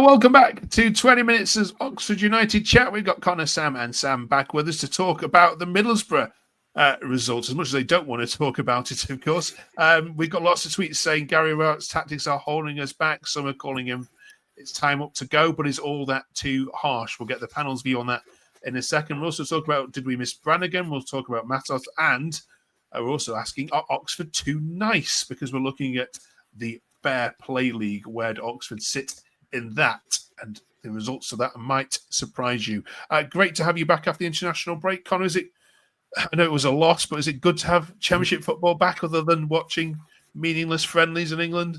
Welcome back to 20 Minutes of Oxford United Chat. We've got Connor, Sam and Sam back with us to talk about the Middlesbrough results, as much as they don't want to talk about it, of course. We've got lots of tweets saying Gary Rowett's tactics are holding us back. Some are calling him it's time up to go, but is all that too harsh? We'll get the panel's view on that in a second. We'll also talk about did we miss Brannagan? We'll talk about Matos, and we're also asking, are Oxford too nice? Because we're looking at the Fair Play League, where do Oxford sit in that, and the results of that might surprise you. Great to have you back after the international break, Connor. I know it was a loss, but is it good to have Championship football back other than watching meaningless friendlies in England?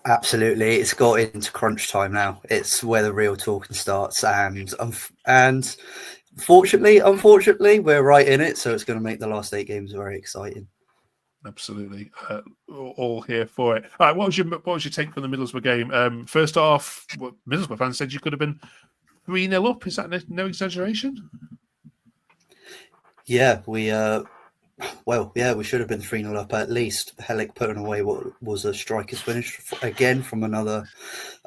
Absolutely, it's got into crunch time now. It's where the real talking starts, and unfortunately, we're right in it. So it's going to make the last 8 games very exciting. Absolutely, all here for it. All right, what was your take from the Middlesbrough game? First off, Middlesbrough fans said you could have been 3-0 up. Is that no exaggeration? Yeah, we should have been 3-0 up at least. Hellick putting away what was a striker's finish again from another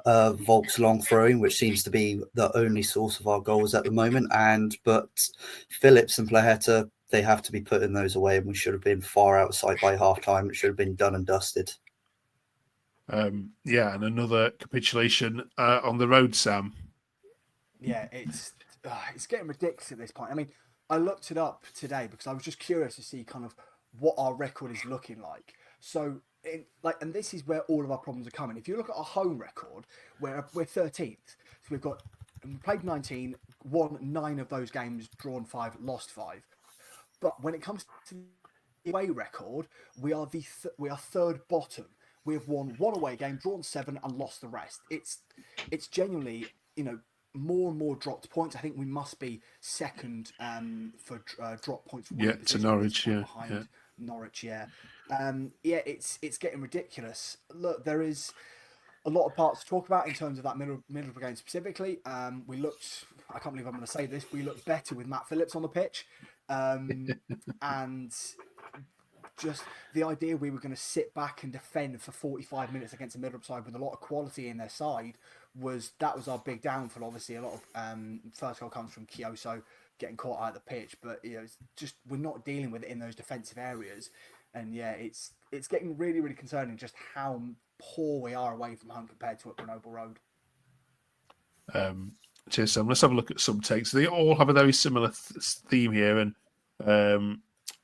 Volks long throwing, which seems to be the only source of our goals at the moment. But Phillips and Plaheta, they have to be putting those away, and we should have been far outside by half time. It should have been done and dusted. And another capitulation on the road, Sam. Yeah, it's getting ridiculous at this point. I mean, I looked it up today because I was just curious to see kind of what our record is looking like. So, and this is where all of our problems are coming. If you look at our home record, we're 13th. So we played 19, won 9 of those games, drawn 5, lost 5. But when it comes to the away record, we are third bottom. We have won 1 away game, drawn 7, and lost the rest. It's genuinely, more and more dropped points. I think we must be second for drop points. To Norwich, behind Norwich, it's getting ridiculous. Look, there is a lot of parts to talk about in terms of that Middlesbrough game specifically. I can't believe I'm going to say this, we looked better with Matt Phillips on the pitch. And just the idea we were going to sit back and defend for 45 minutes against a Middlesbrough side with a lot of quality in their side was our big downfall. Obviously, a lot of first goal comes from Kyoso getting caught out of the pitch, but it's just we're not dealing with it in those defensive areas, and it's getting really, really concerning just how poor we are away from home compared to at Grenoble Road. Cheers, Sam. Let's have a look at some takes. They all have a very similar theme here, and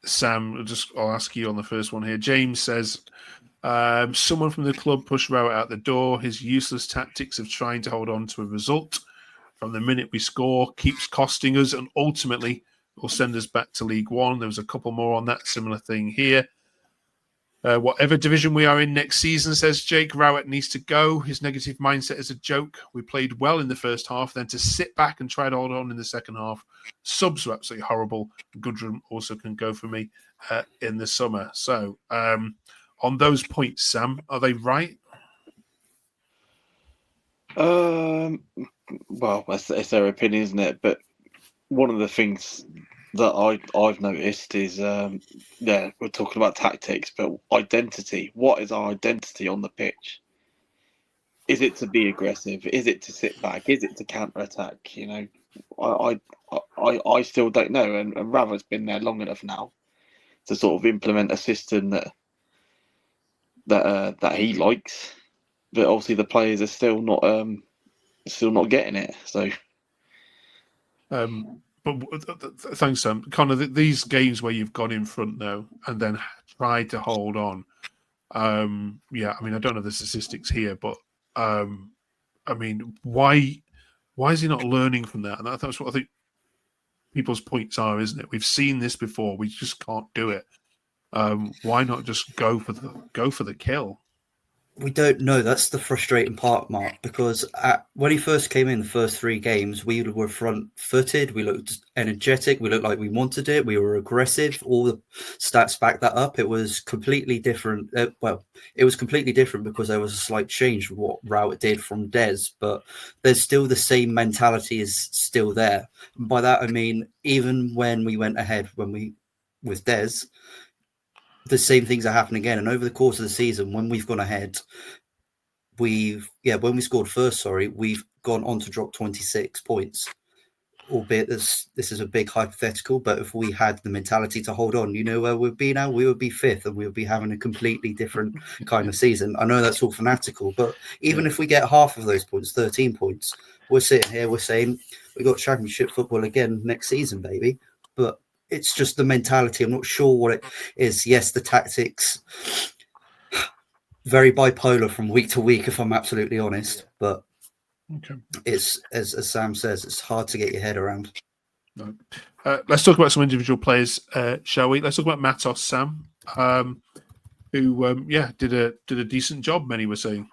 Sam, I'll ask you on the first one here. James says, someone from the club pushed Rowett out the door. His useless tactics of trying to hold on to a result from the minute we score keeps costing us and ultimately will send us back to League One. There was a couple more on that similar thing here. Whatever division we are in next season, says Jake, Rowett needs to go. His negative mindset is a joke. We played well in the first half, then to sit back and try to hold on in the second half. Subs were absolutely horrible. Goodrum also can go for me in the summer. So, on those points, Sam, are they right? Well, it's their opinion, isn't it? But one of the things that I've noticed is, we're talking about tactics, but identity. What is our identity on the pitch? Is it to be aggressive? Is it to sit back? Is it to counter-attack? I still don't know. And Ravett's been there long enough now to sort of implement a system that he likes, but obviously the players are still not getting it. So. But thanks, Sam. Connor, these games where you've gone in front now and then tried to hold on. I don't know the statistics here, but why is he not learning from that? And that's what I think people's points are, isn't it? We've seen this before. We just can't do it. Why not just go for the kill? We don't know. That's the frustrating part, Mark, because when he first came in the first 3 games, we were front-footed, we looked energetic, we looked like we wanted it, we were aggressive. All the stats back that up. It was completely different. It was completely different because there was a slight change from what Rowett did from Des, but there's still the same mentality is still there. And by that, I mean, even when we went ahead with Des, the same things are happening again. And over the course of the season, when we've gone ahead, when we scored first, we've gone on to drop 26 points. Albeit this is a big hypothetical, but if we had the mentality to hold on, you know where we'd be now? We would be fifth, and we would be having a completely different kind of season. I know that's all fanatical, but even if we get half of those points, 13 points, we're sitting here, we're saying we got championship football again next season, baby. But it's just the mentality. I'm not sure what it is. Yes, the tactics, very bipolar from week to week, if I'm absolutely honest, but it's as Sam says, it's hard to get your head around. No. Let's talk about some individual players, shall we? Let's talk about Matos, Sam, who did a decent job. Many were saying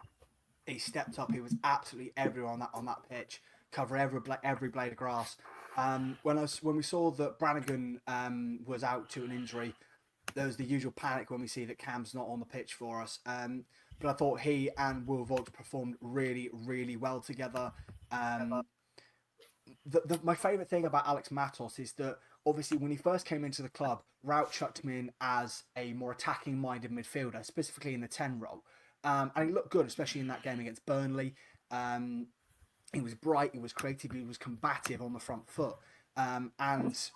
he stepped up. He was absolutely everywhere on that pitch, cover every blade of grass. When we saw that Brannagan was out to an injury, there was the usual panic when we see that Cam's not on the pitch for us. But I thought he and Woes performed really, really well together. My favourite thing about Alex Matos is that obviously when he first came into the club, Rowett chucked him in as a more attacking-minded midfielder, specifically in the 10 role. And he looked good, especially in that game against Burnley. He was bright, he was creative, he was combative on the front foot. And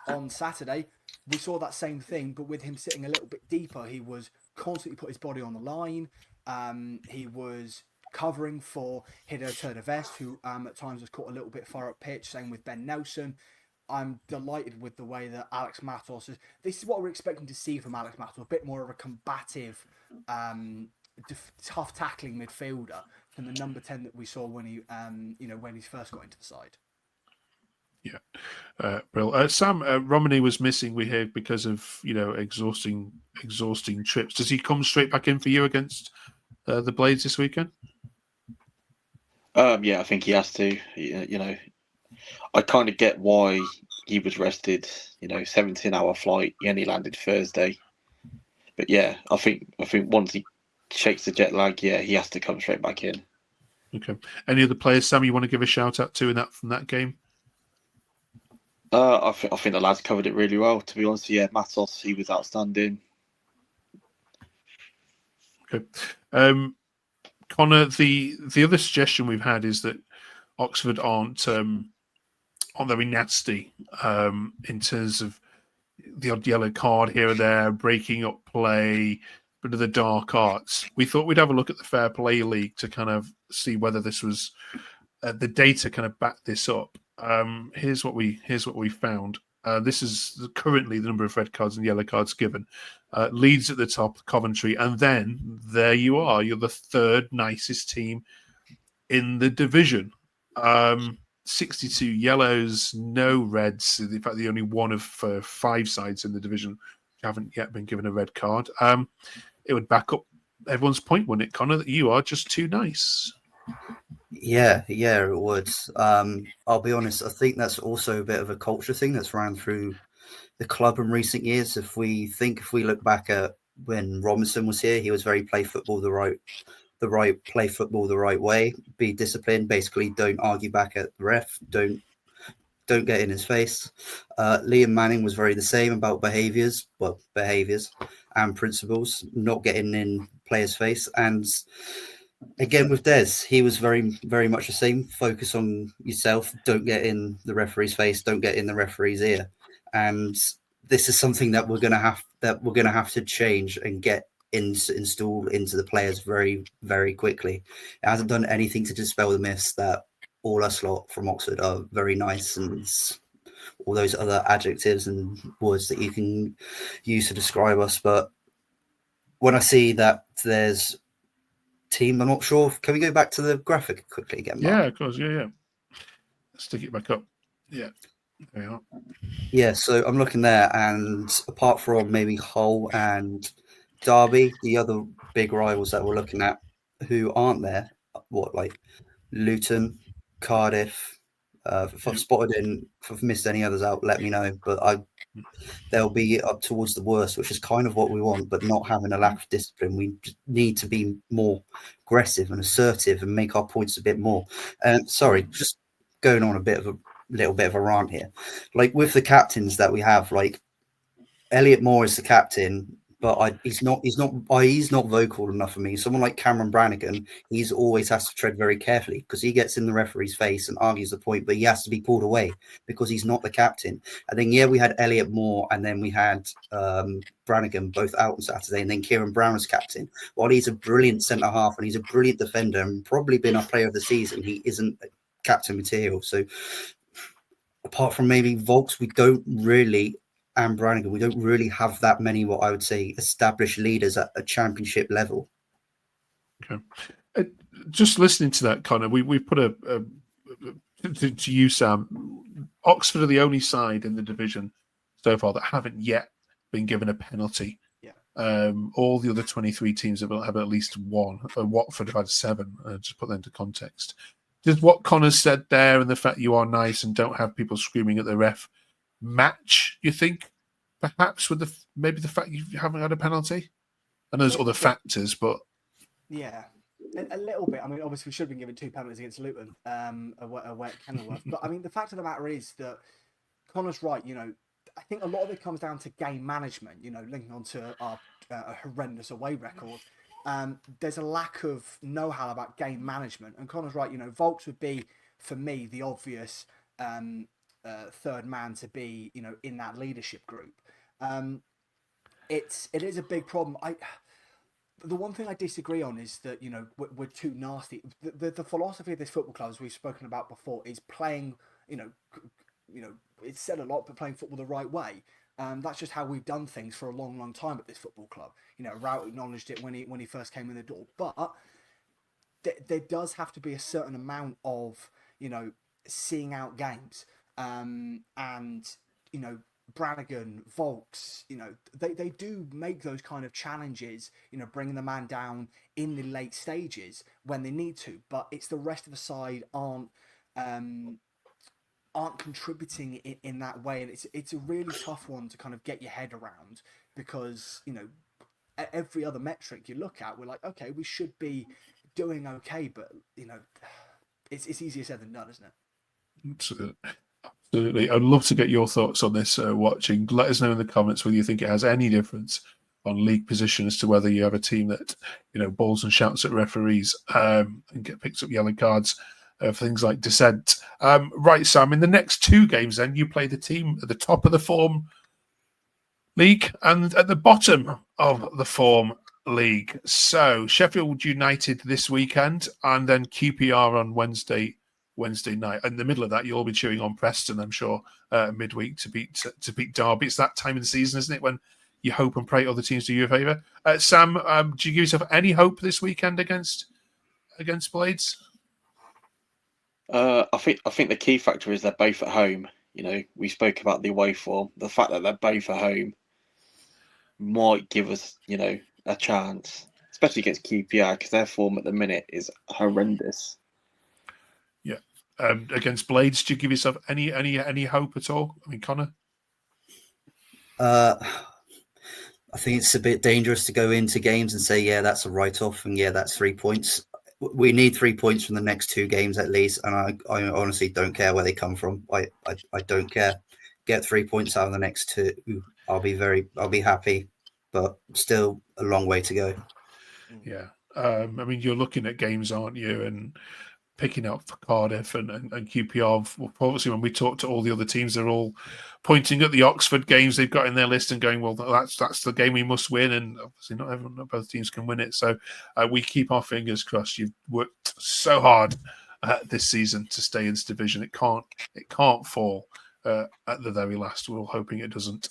on Saturday, we saw that same thing, but with him sitting a little bit deeper. He was constantly put his body on the line. He was covering for Hideo Turdivest, who at times was caught a little bit far up pitch. Same with Ben Nelson. I'm delighted with the way that Alex Matos is. This is what we're expecting to see from Alex Matos, a bit more of a combative, tough tackling midfielder than the number 10 that we saw when he first got into the side. Yeah, Brill. Sam, Romani was missing, we heard, because of exhausting trips. Does he come straight back in for you against the Blades this weekend? Yeah, I think he has to. I kind of get why he was rested. 17-hour flight. He only landed Thursday, but yeah, I think once he shakes the jet lag, he has to come straight back in. Okay. Any other players, Sam, you want to give a shout out to from that game? I think the lads covered it really well. To be honest, Matos, he was outstanding. Okay. Connor, the other suggestion we've had is that Oxford aren't very nasty in terms of the odd yellow card here or there, breaking up play, bit of the dark arts. We thought we'd have a look at the Fair Play League to kind of see whether this was the data kind of back this up. Here's what we found. This is currently the number of red cards and yellow cards given. Leeds at the top, Coventry, and then there you are. You're the third nicest team in the division. 62 yellows, no reds. In fact, the only one of 5 sides in the division haven't yet been given a red card. It would back up everyone's point, wouldn't it, Connor, that you are just too nice? Yeah, it would. I'll be honest, I think that's also a bit of a culture thing that's ran through the club in recent years. If we look back at when Robinson was here, he was very play football the right way, be disciplined, basically don't argue back at the ref, don't get in his face. Liam Manning was very the same about behaviours and principles, not getting in players' face. And again, with Des, he was very, very much the same. Focus on yourself. Don't get in the referee's face. Don't get in the referee's ear. And this is something that we're going to have to change and get installed into the players very, very quickly. It hasn't done anything to dispel the myths that all us lot from Oxford are very nice and all those other adjectives and words that you can use to describe us. But when I see that there's team, I'm not sure. Can we go back to the graphic quickly again, Mark? Yeah, of course. Yeah. Stick it back up. Yeah. There you are. Yeah, so I'm looking there, and apart from maybe Hull and Derby, the other big rivals that we're looking at who aren't there, like Luton, Cardiff. If I've missed any others out, let me know. But they'll be up towards the worst, which is kind of what we want, but not having a lack of discipline. We need to be more aggressive and assertive and make our points a bit more. Sorry, just going on a little bit of a rant here. Like with the captains that we have, like Elliot Moore is the captain. but he's not vocal enough for me. Someone like Cameron Brannagan, he's always has to tread very carefully because he gets in the referee's face and argues the point, but he has to be pulled away because he's not the captain. And then we had Elliot Moore, and then we had Brannagan both out on Saturday, and then Kieran Brown as captain. While he's a brilliant centre half and he's a brilliant defender and probably been our player of the season, he isn't captain material. So apart from maybe Volks, and Brannigan, we don't really have that many, what I would say, established leaders at a championship level. Okay. Just listening to that, Connor, we put to you, Sam. Oxford are the only side in the division so far that haven't yet been given a penalty. Yeah. All the other 23 teams have at least one. Watford have had 7. Just put that into context. Does what Connor said there and the fact you are nice and don't have people screaming at the ref match, you think, perhaps with maybe the fact you haven't had a penalty? And there's other factors, but yeah, a little bit. I mean, obviously we should have been given 2 penalties against Luton, away at Kenilworth. But I mean, the fact of the matter is that Connor's right. I think a lot of it comes down to game management. Linking onto our horrendous away record. There's a lack of know-how about game management, and Connor's right. Volks would be, for me, the obvious third man to be, in that leadership group. It is a big problem. The one thing I disagree on is that we're too nasty. The philosophy of this football club, as we've spoken about before, is playing. It's said a lot, but playing football the right way. That's just how we've done things for a long, long time at this football club. Rowett acknowledged it when he first came in the door, but there does have to be a certain amount of seeing out games, and Brannigan, Volks, they do make those kind of challenges, bringing the man down in the late stages when they need to, but it's the rest of the side aren't contributing in that way, and it's a really tough one to kind of get your head around because every other metric you look at, we're like, okay, we should be doing okay, but it's easier said than done, isn't it? Absolutely. I'd love to get your thoughts on this watching. Let us know in the comments whether you think it has any difference on league position as to whether you have a team that bawls and shouts at referees and picks up yellow cards for things like dissent. Right, Sam, in the next 2 games then you play the team at the top of the form league and at the bottom of the form league. So Sheffield United this weekend and then QPR on Wednesday night. In the middle of that, you'll all be cheering on Preston, I'm sure, midweek to beat Derby. It's that time of the season, isn't it, when you hope and pray other teams do you a favour. Sam, do you give yourself any hope this weekend against Blades? I think the key factor is they're both at home. We spoke about the away form. The fact that they're both at home might give us, a chance, especially against QPR, because their form at the minute is horrendous. Yeah. Against Blades, do you give yourself any hope at all? I mean, Connor? I think it's a bit dangerous to go into games and say, yeah, that's a write-off, and yeah, that's 3 points. We need 3 points from the next 2 games at least, and I honestly don't care where they come from. I don't care. Get 3 points out of the next 2. I'll be happy, but still a long way to go. Yeah. I mean, you're looking at games, aren't you? And picking up for Cardiff and QPR. Obviously, when we talk to all the other teams, they're all pointing at the Oxford games they've got in their list and going, well, that's the game we must win. And obviously not both teams can win it. So we keep our fingers crossed. You've worked so hard this season to stay in this division. It can't fall at the very last. We're all hoping it doesn't.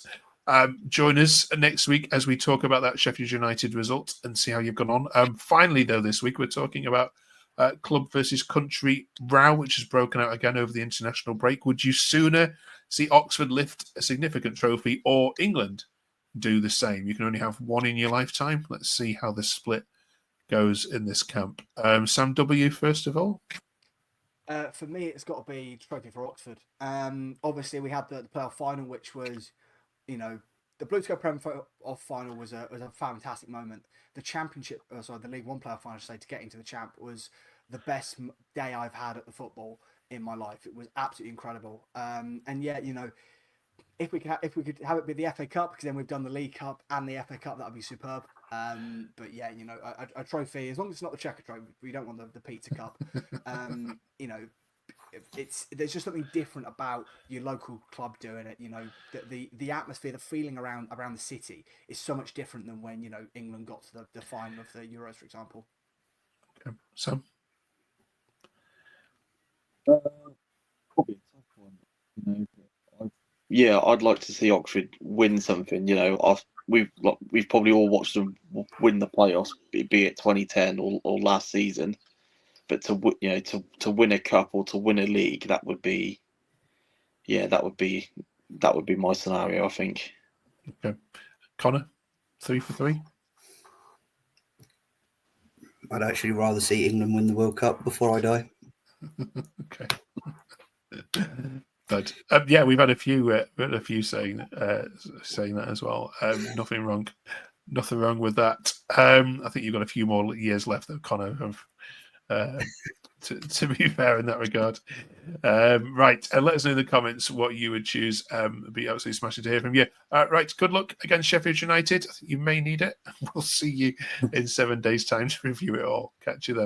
Join us next week as we talk about that Sheffield United result and see how you've gone on. Finally, though, this week we're talking about club versus country row, which has broken out again over the international break. Would you sooner see Oxford lift a significant trophy or England do the same? You can only have one in your lifetime. Let's see how the split goes in this camp. Sam W, first of all. For me, it's got to be trophy for Oxford. Obviously, we had the playoff final, which was, the Blue Sky Prem off final was a fantastic moment. The championship, the League One playoff final, I should say, to get into the champ was the best day I've had at the football in my life. It was absolutely incredible. And yeah, if we could have it be the FA Cup, because then we've done the League Cup and the FA Cup, that would be superb. But yeah, you know, a trophy, as long as it's not the Checker Trophy, we don't want the Pizza Cup. You know, there's just something different about your local club doing it. You know, the atmosphere, the feeling around the city is so much different than when, you know, England got to the final of the Euros, for example. Okay. Sam? Probably a tough one. You know, yeah, I'd like to see Oxford win something. You know, we've probably all watched them win the playoffs, be it 2010 or last season. But to win a cup or to win a league, that would be my scenario, I think. Okay. Connor, 3 for 3. I'd actually rather see England win the World Cup before I die. Okay. But yeah, we've had a few saying that as well. Nothing wrong with that. I think you've got a few more years left, though, Connor. To be fair in that regard. Right, let us know in the comments what you would choose. It'd be absolutely smashing to hear from you. Right, good luck against Sheffield United. I think you may need it. We'll see you in 7 days' time to review it all. Catch you then.